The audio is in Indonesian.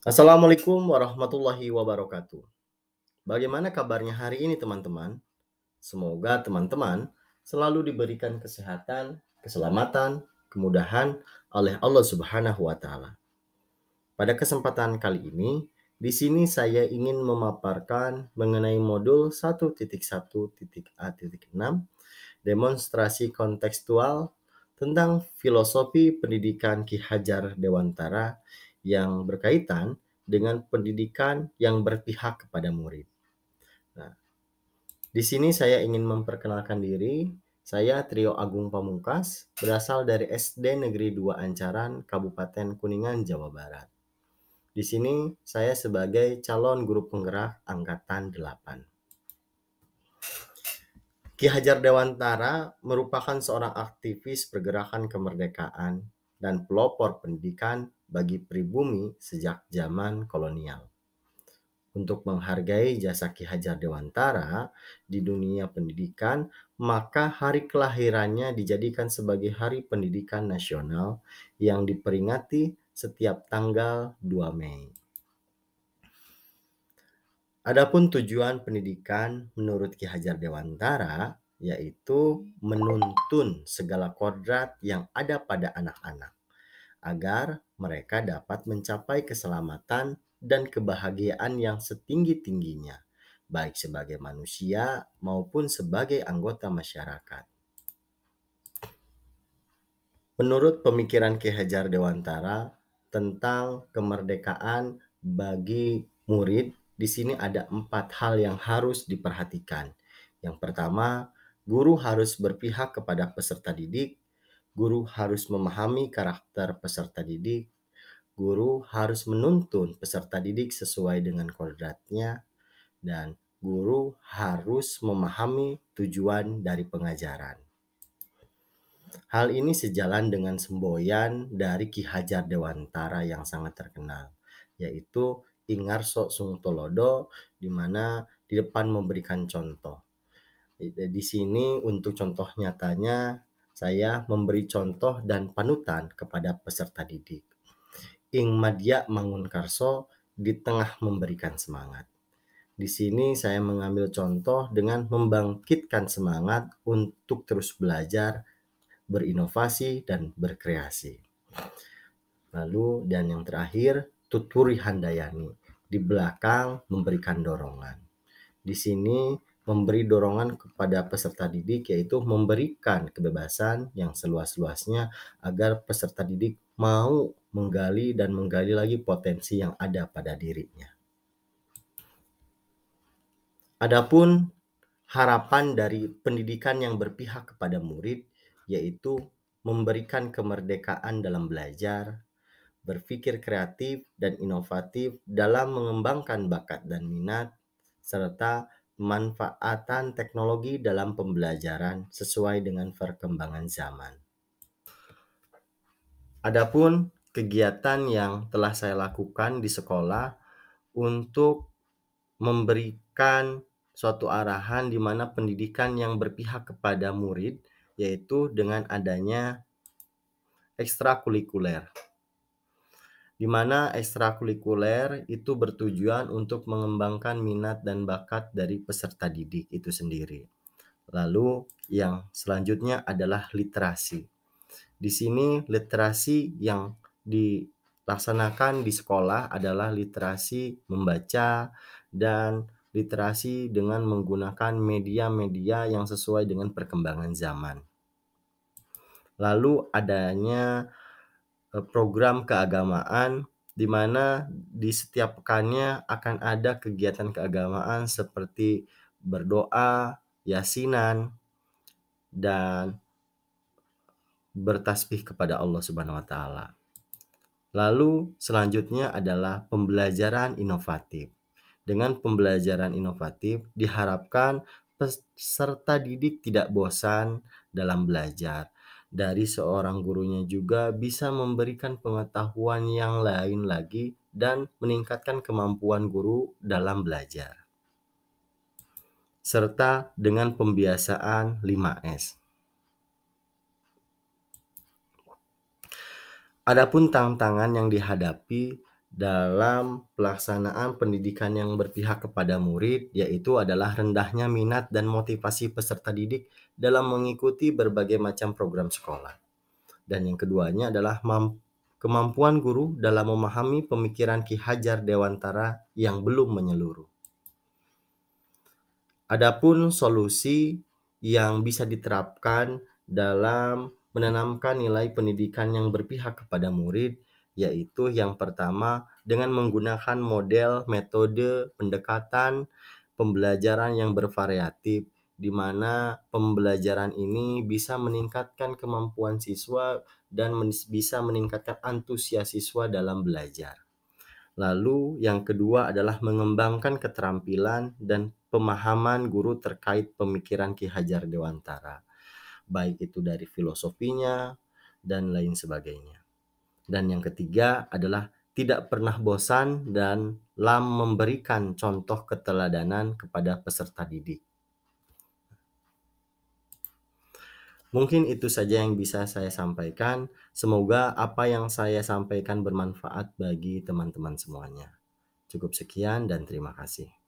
Assalamualaikum warahmatullahi wabarakatuh. Bagaimana kabarnya hari ini teman-teman? Semoga teman-teman selalu diberikan kesehatan, keselamatan, kemudahan oleh Allah Subhanahu wa taala. Pada kesempatan kali ini, di sini saya ingin memaparkan mengenai modul 1.1.A.6 demonstrasi kontekstual tentang filosofi pendidikan Ki Hajar Dewantara yang berkaitan dengan pendidikan yang berpihak kepada murid. Nah, di sini saya ingin memperkenalkan diri. Saya Trio Agung Pamungkas, berasal dari SD Negeri 2 Ancaran, Kabupaten Kuningan, Jawa Barat. Di sini saya sebagai calon guru penggerak angkatan 8. Ki Hajar Dewantara merupakan seorang aktivis pergerakan kemerdekaan dan pelopor pendidikan bagi pribumi sejak zaman kolonial. Untuk menghargai jasa Ki Hajar Dewantara di dunia pendidikan, maka hari kelahirannya dijadikan sebagai Hari Pendidikan Nasional yang diperingati setiap tanggal 2 Mei. Adapun tujuan pendidikan menurut Ki Hajar Dewantara yaitu menuntun segala kodrat yang ada pada anak-anak agar mereka dapat mencapai keselamatan dan kebahagiaan yang setinggi-tingginya, baik sebagai manusia maupun sebagai anggota masyarakat. Menurut pemikiran Ki Hajar Dewantara tentang kemerdekaan bagi murid, di sini ada 4 hal yang harus diperhatikan. Yang pertama, guru harus berpihak kepada peserta didik, guru harus memahami karakter peserta didik, guru harus menuntun peserta didik sesuai dengan kodratnya, dan guru harus memahami tujuan dari pengajaran. Hal ini sejalan dengan semboyan dari Ki Hajar Dewantara yang sangat terkenal, yaitu Ingarso Sungtolodo, di mana di depan memberikan contoh. Di sini untuk contoh nyatanya, saya memberi contoh dan panutan kepada peserta didik. Ing Madya Mangun Karso di tengah memberikan semangat. Di sini saya mengambil contoh dengan membangkitkan semangat untuk terus belajar, berinovasi, dan berkreasi. Lalu dan yang terakhir, Tuturi Handayani di belakang memberikan dorongan. Di sini memberi dorongan kepada peserta didik yaitu memberikan kebebasan yang seluas-luasnya agar peserta didik mau menggali dan menggali lagi potensi yang ada pada dirinya. Adapun harapan dari pendidikan yang berpihak kepada murid yaitu memberikan kemerdekaan dalam belajar, berpikir kreatif dan inovatif dalam mengembangkan bakat dan minat, serta pemanfaatan teknologi dalam pembelajaran sesuai dengan perkembangan zaman. Adapun kegiatan yang telah saya lakukan di sekolah untuk memberikan suatu arahan di mana pendidikan yang berpihak kepada murid, yaitu dengan adanya ekstrakurikuler. Di mana ekstrakurikuler itu bertujuan untuk mengembangkan minat dan bakat dari peserta didik itu sendiri. Lalu yang selanjutnya adalah literasi. Di sini literasi yang dilaksanakan di sekolah adalah literasi membaca dan literasi dengan menggunakan media-media yang sesuai dengan perkembangan zaman. Lalu adanya program keagamaan di mana di setiap pekannya akan ada kegiatan keagamaan seperti berdoa, yasinan, dan bertasbih kepada Allah Subhanahu wa taala. Lalu selanjutnya adalah pembelajaran inovatif. Dengan pembelajaran inovatif diharapkan peserta didik tidak bosan dalam belajar. Dari seorang gurunya juga bisa memberikan pengetahuan yang lain lagi dan meningkatkan kemampuan guru dalam belajar. Serta dengan pembiasaan 5S. Adapun tantangan yang dihadapi dalam pelaksanaan pendidikan yang berpihak kepada murid, yaitu adalah rendahnya minat dan motivasi peserta didik dalam mengikuti berbagai macam program sekolah. Dan yang keduanya adalah kemampuan guru dalam memahami pemikiran Ki Hajar Dewantara yang belum menyeluruh. Adapun solusi yang bisa diterapkan dalam menanamkan nilai pendidikan yang berpihak kepada murid, yaitu yang pertama dengan menggunakan model metode pendekatan pembelajaran yang bervariatif, di mana pembelajaran ini bisa meningkatkan kemampuan siswa dan bisa meningkatkan antusias siswa dalam belajar. Lalu yang kedua adalah mengembangkan keterampilan dan pemahaman guru terkait pemikiran Ki Hajar Dewantara, baik itu dari filosofinya dan lain sebagainya. Dan yang ketiga adalah tidak pernah bosan dan memberikan contoh keteladanan kepada peserta didik. Mungkin itu saja yang bisa saya sampaikan. Semoga apa yang saya sampaikan bermanfaat bagi teman-teman semuanya. Cukup sekian dan terima kasih.